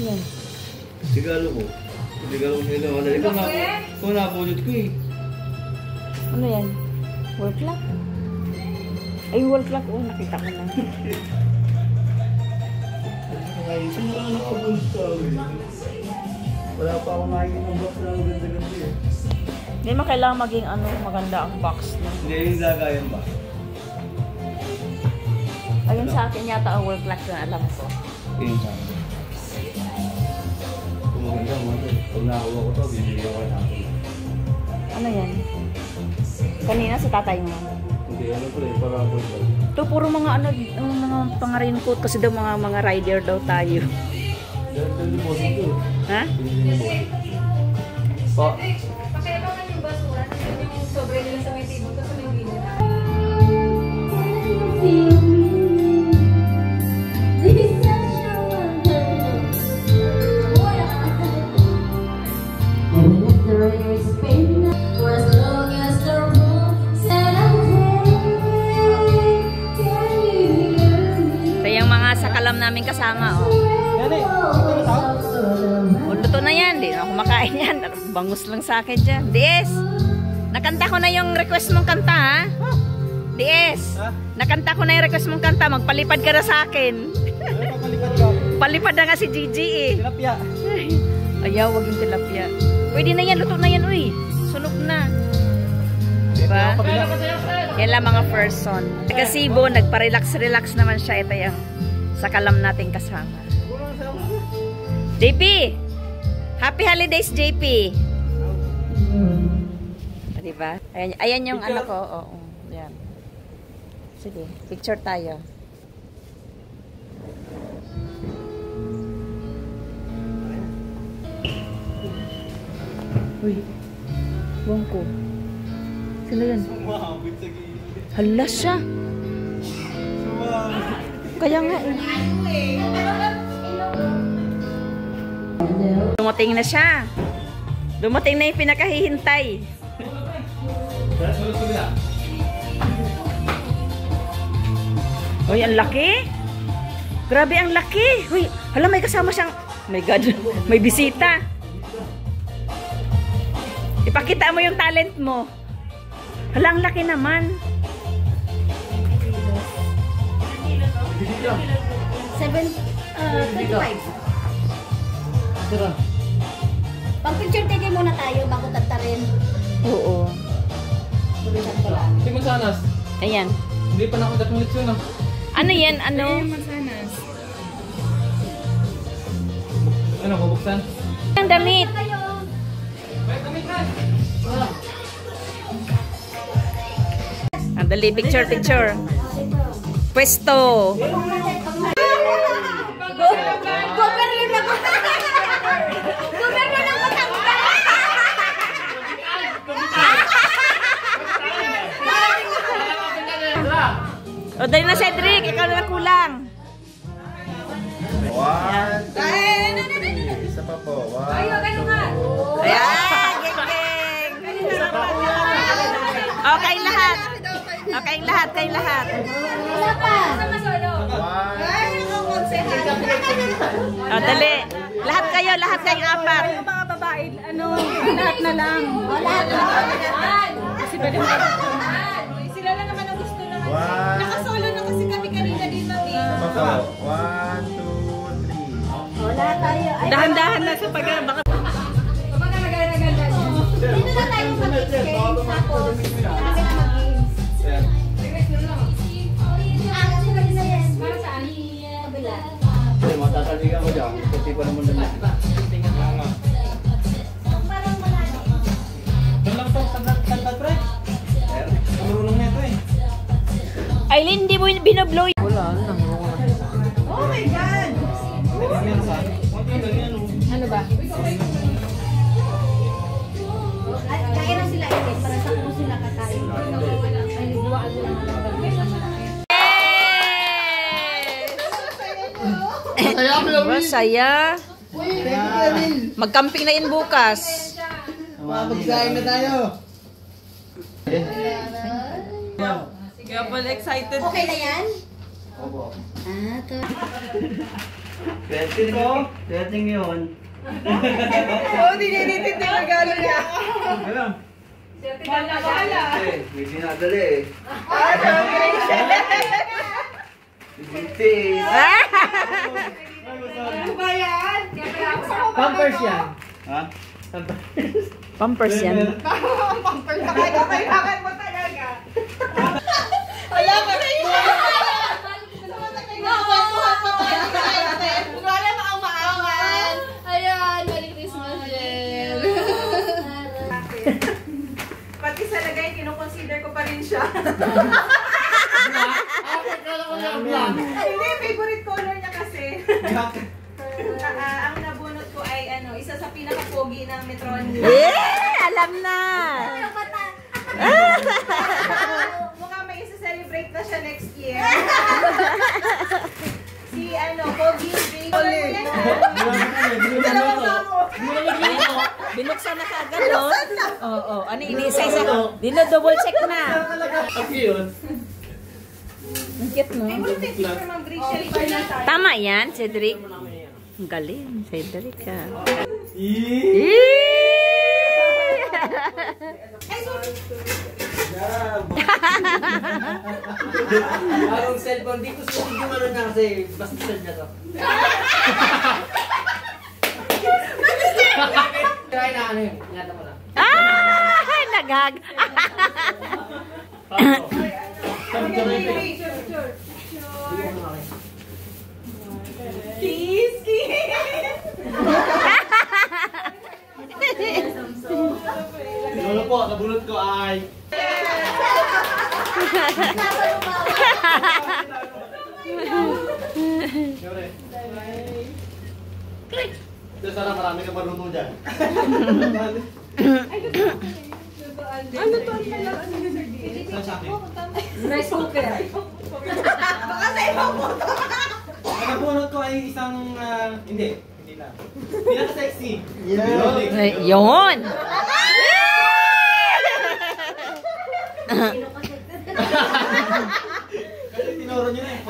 yan? Sigalo ko. Sigalo ko nila. Wala ikaw na. Ikaw napulot ko eh. Ano yan? Wall clock? Ay, wall clock. Oh, nakita ko na. Ay, saan na lang nakapulot ka eh. Wala pa akong nakikita ng box na ganda-ganda eh. Hindi mo kailangan maging ano, maganda ang box na. Hindi, yung lagayan ba? Ayun sa akin yata ang wall clock na alam ko. Yun sa akin. Kung maganda mo ito. Pag nakakuha ko ito, bibigyan ko na ako. Ano yan? Kanina sa tatay mo. Hindi, ano pala eh, para ako ito. Ito puro mga ano, mga pang-raincoat kasi daw mga rider daw tayo. Dahil deposit ko. Ha? Pa. Pakiabangan yung basura na yung sobre nila sa may table kasi may gilid. Ito yung mga sakalam namin kasama, oh. Luto na yan, di na ako makain yan. Bangus lang sa akin dyan. DS, nakanta ko na yung request mong kanta, ha? DS, nakanta ko na yung request mong kanta. Magpalipad ka na sa akin. Palipad na nga si Gigi eh. Tilapia. Ayaw, wag yung tilapia. Pwede na yan, luto na yan, uy. Sunog na. Diba? Yan lang mga person. Taga Cebu, nagpa-relax-relax naman siya. Ito yung sakalam nating kasama. JP! Happy holidays, JP! Diba? Ayan yung ano ko. Oo, yan. Sige, picture tayo. Uy, buwang ko. Sino yun? Hala siya. Kaya nga eh. Dumating na siya. Dumating na yung pinakahihintay. Uy, ang laki. Grabe ang laki. Uy, hala may kasama siyang... Oh my God, may bisita. Ipakita mo yung talent mo. Hala, ang laki naman. 25. Pag-picture take muna tayo bago tatarin. Oo. Hindi mansanas. Ayan. Hindi pa nakundat ng leksyon ah. Ano yan? Ano? Ano, bubuksan? Ang damit. Ang dali, picture. Pwesto. O, dali na Cedric, ikaw na kulang. One, two, isa pa po. Ayo, ganun nga. Ayan, geng. Okay, lahat. Okay, lahat. Isa pa. Sama solo. O, dali. Lahat kayo, apat. Mga babae, ano, lahat na lang. Lahat na lang. Kasi ba naman? Sila lang naman ang gusto naman. Nakasolo na kasi kami kanina dito. One, two, three. Lahat tayo. Dahan-dahan na sa baka Kapag nagaganda nyo. Dito na tayo mag-games. Tapos, kami na mag-games. Para saan? Kabila. Matataligan ko dyan. Kasi pa naman naman. Parang wala na. Doon lang ito. Tagtag pre. Marunong na ito eh. Aileen, hindi mo binoblow. Wala lang. Oh my God! Ano ba? Kaya na sila ito. Para sa kung sila kakain. Ay, nagbuwaan mo lang. Masaya. Mag-camping na yun bukas. Magkain na tayo. Kaya pala excited. Okay na yan? Opo. Ah, to. Sweating ko. Sweating yun. Oo, dininitit yung regalo niya. Alam. Wala. May dinadala eh. Bibitis. Ano ba yan? Pampers yan. Ha? Pampers yan. Pampers na kayo. Kailangan mo talaga. Wala ka na yun. Wala na ang maangan. Ayan, Merry Christmas, Jel. Pati sa lagay, kinoconsider ko pa rin siya. Hindi, favorite color niya kasi. Ang nabunot ko ay isa sa pinaka-pogi ng Metroni. Alam na! Mukhang may isa-celebrate na siya next year. Si Pogi Big. Binuksan na kaagad, no? Oo. Ano, ini-isa-isa. Dino-double check na. Ang cute, no? Tama yan, Cedric. Ang galing, Cedric, ha? Ang cellphone, di ko susunod yung ano na kasi basta niya to. Try na ano yun, ingatan mo lang. Nagag! Kiss! Ano po, nabulot ko ay... Sana marami ka maruto dyan. Ano to? Rice cooker. Baka sa ibang moto. Ang nabunot ko ay isang... hindi na. Pinaka-sexy. Yun! Kasi tinuro nyo na eh.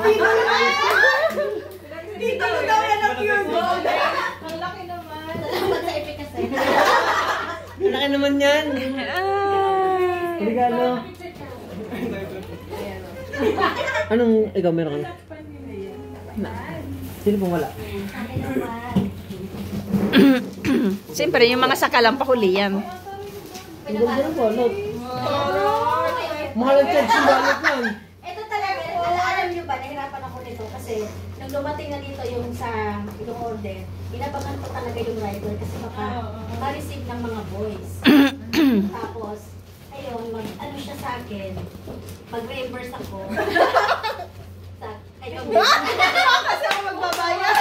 Dito daw yan ang pure gold. Ang laki naman. Salamat sa efficacy. Laki naman yan. Regalo. Anong ikaw meron ka? Sino pong wala? Siyempre, yung mga sakalang pahuli yan. Ang ganda ng wallet. Mahal ang charge yung wallet yan. Ito talaga, alam nyo ba, nahirapan ako nito kasi nung dumating na dito yung sa yung order, inabangan ko talaga yung rider kasi baka ma-receive ng mga boys. Tapos, ayun, ano siya sa akin, mag-reimburse ako. Ay, Kasi ako magbabayad.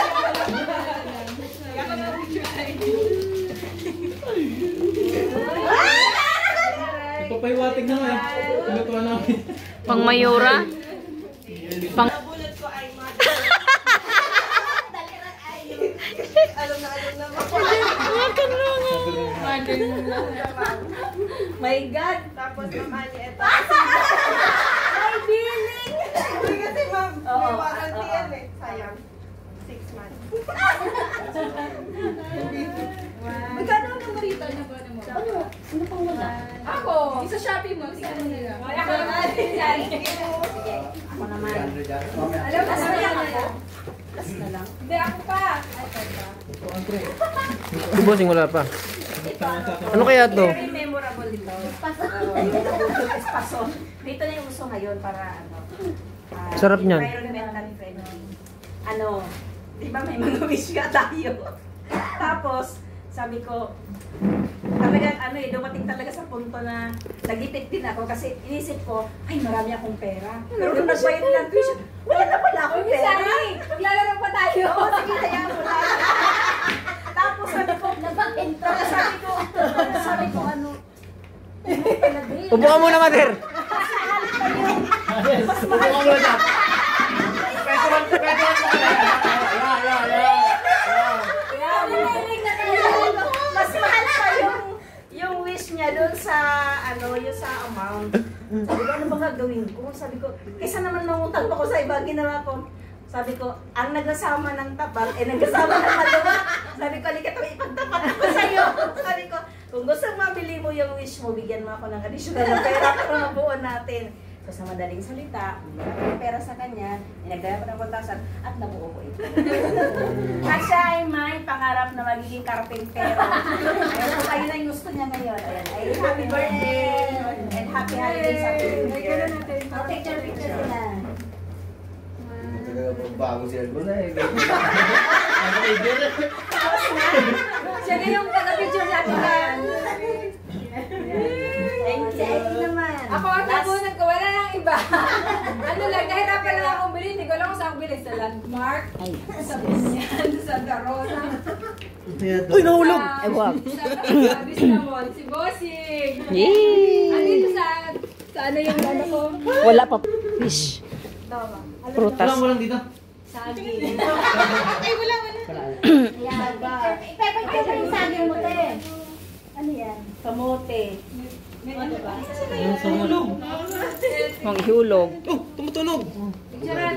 Ipapaywatig na nga. Pinutuwa namin. Pang Mayura? Pang... Nabunot ko ay alam na My God! Tapos naman ito. May billing! Hindi kasi ma'am, may warranty yan eh. Sayang. 6 months. Magkano ang namarita niya ba naman? Ano pang wala? Ako! Isa Shopee mo, sige mo nila. Ako naman. Sige, ako naman. Alam mo, Last na lang ako. Last na lang. Hindi, ako pa. Bossing wala pa. Ano kaya to? Very memorable ito. Espaso. Dito na yung uso ngayon para Sarap niyan. environmental friendly. Di ba may mga wish nga tayo? Tapos, sabi ko, talagang dumating talaga sa punto na nagipit din ako kasi inisip ko, ay marami akong pera. Pero nung nagbayad ng tuition, wala na pala akong pera. Maglalaro pa tayo. Oo, sige, kaya mo na. Tapos sabi ko, sabi ko, Upo ka muna, Mother! mas mahal Upo ka muna dyan! mas mahal pa yung wish niya doon sa yung sa amount. Sabi ko, ano bang gagawin ko? Sabi ko, kaysa naman mangutang pa ko sa iba, ginawa ko. Sabi ko, ang nagsasama ng tapat, nagsasama ng maluwa. Sabi ko, halika tayo, ipagtapat ako sa'yo. Sabi ko, kung gusto mabili mo yung wish mo, bigyan mo ako ng additional na pera para mabuo natin. So sa madaling salita, marami pera sa kanya, inagdala ko ng 1,000 at nabuo ko ito. At siya ay may pangarap na magiging karpentero. Ayun po kayo na yung gusto niya ngayon. Ayan, ay happy birthday and happy holidays sa picture. Picture sila. Bago siya ko na eh. Siya na yung pag-picture natin. Thank you naman. Ako ang nabunan ko, wala nang iba. Ano lang, nahirapan lang akong bilhin. Hindi ko lang kung saan bilhin. Sa Landmark, sa Binyan, sa Darosa. Uy, nahulog! Ay, wag. Sa Vista Mall, si Bossing. Yay! Andito sa ano yung ano ko? Wala pa. Fish. Prutas. Walang dito. Saging. Yan ba? Ipapagpapag yung saging mo, te. Ano yan? Kamote. Ano ba? Tumulog. Mang ihulog. Oh, tumutunog.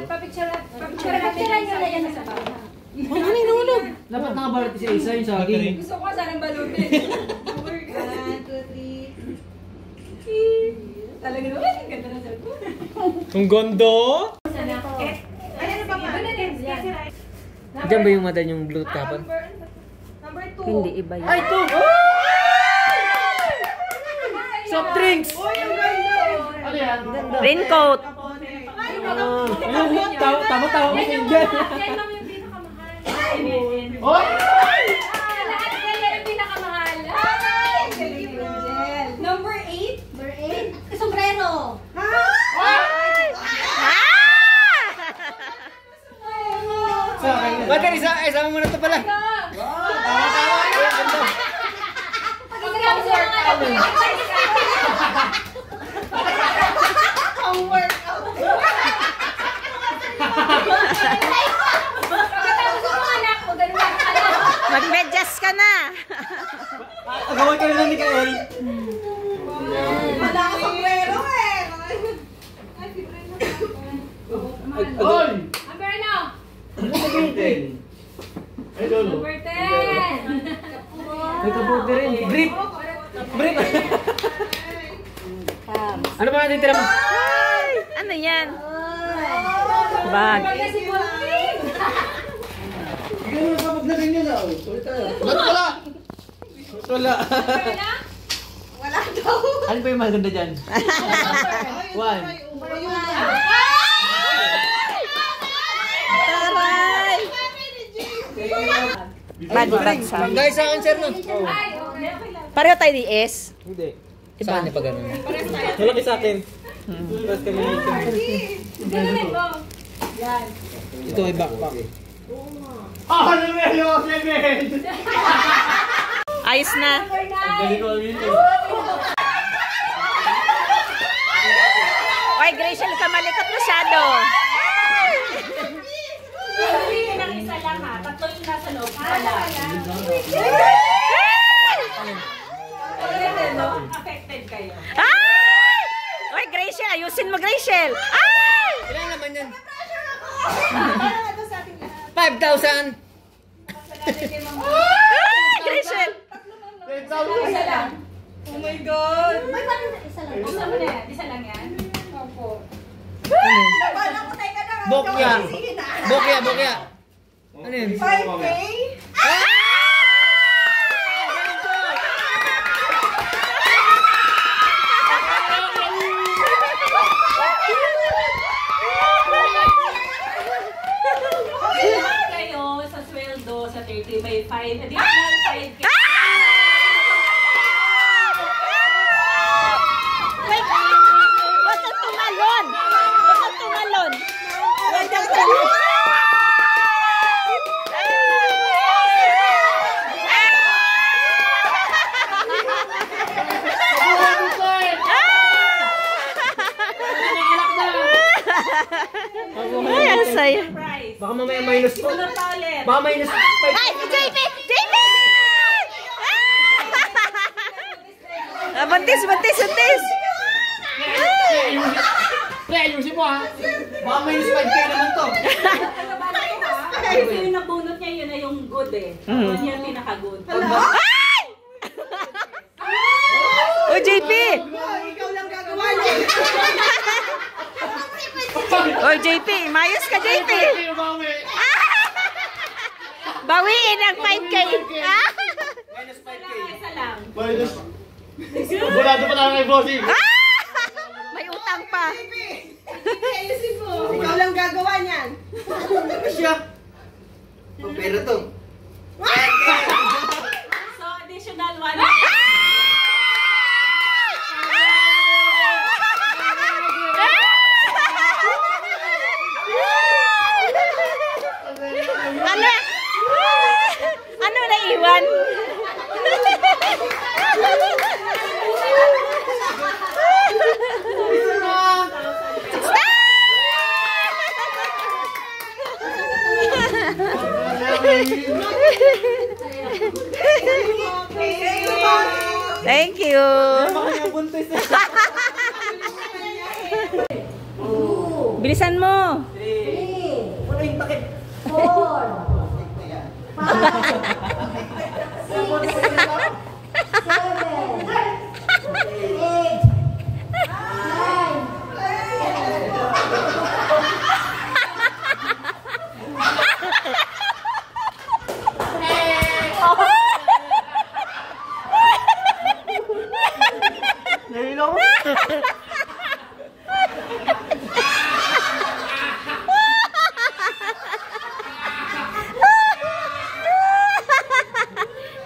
Papicturean Picturean nyo na yan sa baba. Ano yung nahulog? Dapat nakabarat si isa yung saging. Gusto ko sanang balutin. 1, 2, 3. Talaga naman, ang ganda ng cellphone. Ang gondo? Ayan ba ma? Diyan ba yung mata yung Bluetooth kapon? Number 2. Hindi iba yun. Ay, ito! Soft drinks! Ano yan? Raincoat. Tama-tama kasi Yan dyan. lang yung pinakamahal. Oy! Lahat yan yung pinakamahal. Number 8. Number 8. Sombrero. Sa akin. Bakit isama mo na ito pala? Mag-medyas ka na. Agawin ka rin ni Kael. Wala ka sombrero eh. Agol! Number ano? Ay, lolo. Number 10. May kabuti rin. Grip! Grip! Ano ba natin tira mo? Ay, ano yan? Bag. Pagka si Bossing. Hindi mo kapag na rin yun ah. Ulit tayo. Ba't wala? Wala. Number na? Ano ba yung maganda dyan? 1. Taray! Body bag sa. Guys, sa akin, sir, no? Ay, okay. Pareho tayo di S. Hindi. Saan niya pa ganun? Malaki sa akin. Tapos kami na ito. Ganunin mo. Ito ay backpack. Ah, ano ba yun? Ayos na. Number 9. Galing ko dito. Oy, Graciel, ka malikot masyado. Pili ng isa lang ha. Tatlo yung nasa loob. Wala. Affected kayo. Ay! Oy, Graciel, ayusin mo, Graciel. Ay! Ilan naman yan? 5,000! Ay, Graciel. Isa lang. Oh my God. May parang isa lang. Gusto mo na yan? Isa lang yan? Opo. Nabala ko tayo ka na. Bokya! Sige na. Bokya, bokya! Ano yun? 5K? Kayo sa sweldo sa 30 by 5. Additional 5K. Wait, huwag kang tumalon. Huwag kang tumalon. Huwag kang tumalon. Ay, ang saya. Baka mamaya minus po. Ano pa ulit? Baka minus 5. Ay, si Jamie! Jamie! Ah! Buntis, buntis, buntis! Pre, ayusin mo ha. Baka minus 5K naman to. Kasi yung nabunot niya yun na yung good eh. Yun yung pinaka-good. O, JP! Ikaw lang gagawa niya. O, JP! Mayos ka, JP! Bawiin ang 5K! Minus 5K. Isa lang. Minus. Bulado pa tayo kay Bossing. May utang pa. Ayusin mo. Ikaw lang gagawa niyan. Ano siya? Oh, pero to. So, additional 1. Ano? Ano na iwan? Thank you. Bilisan mo.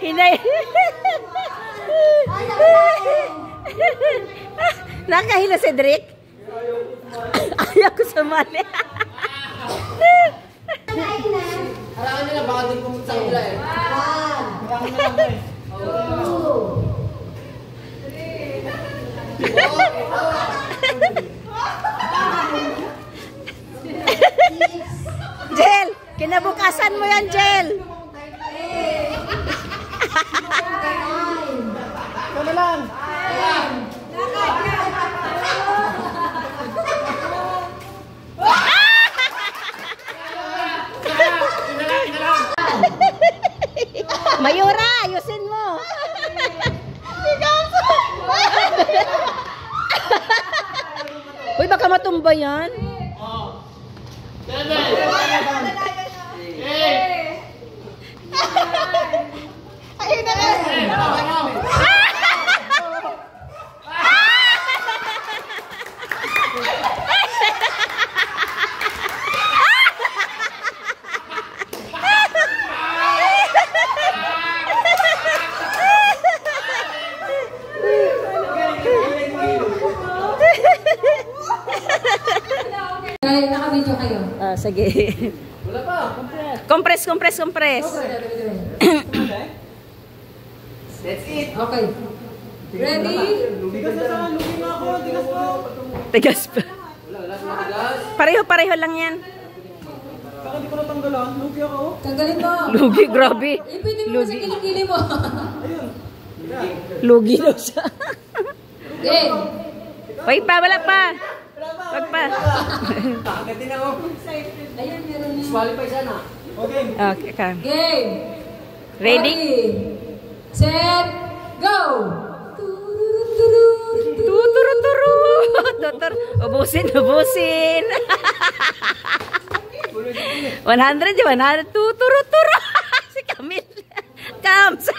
'Hinay. Nakahila si Drake. Ayaw ko sumali. Harangan nila, baka doon pumunta sa kanila eh. Harangan nila ba eh. Jel, kinabukasan mo yan, Jel. Ito na lang. Mayura, ayusin mo. Uy, baka matumba yan. Ayun na lang. Naka-video kayo. Ah, sige. Wala pa. Compress. That's it. Okay. Ready? Tigas na saan? Lugi na ako. Tigas pa. Tigas pa. Wala sa matigas. Pareho lang yan. Baka di ko natanggalan. Lugi ako. Tanggalin mo. Lugi, grabe. Pwede mo sa kilikili mo. Lugi daw siya. Game. Wait pa, wala pa. Wag pa. Agatin ako. Ayun, meron na. Disqualify sana. Okay. Okay, ka. Game. Ready? Set. Go. Tuturu. Ubusin. 100, 100. Tuturu. Si Camille. Kamsa.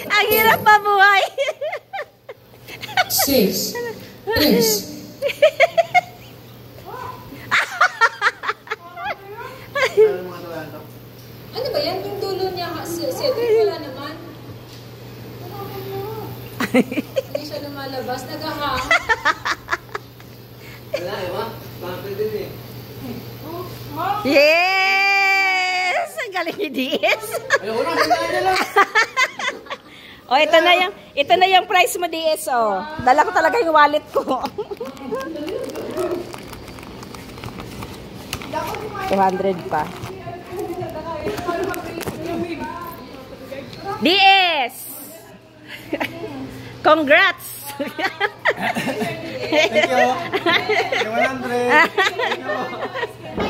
Ang hirap mabuhay. 6. Please. Ano ba yan? Yung dulo niya kasi wala naman. Hindi siya lumalabas. Nag-ahang. Wala eh, ma. Pangapil din eh. Yes! Ang galing ni DS. Ayoko na, sandaan na lang. Oh, ito na yung price mo, DS, oh. Dala ko talaga yung wallet ko. 200 pa. DS! Congrats! Thank you. 100. Thank you.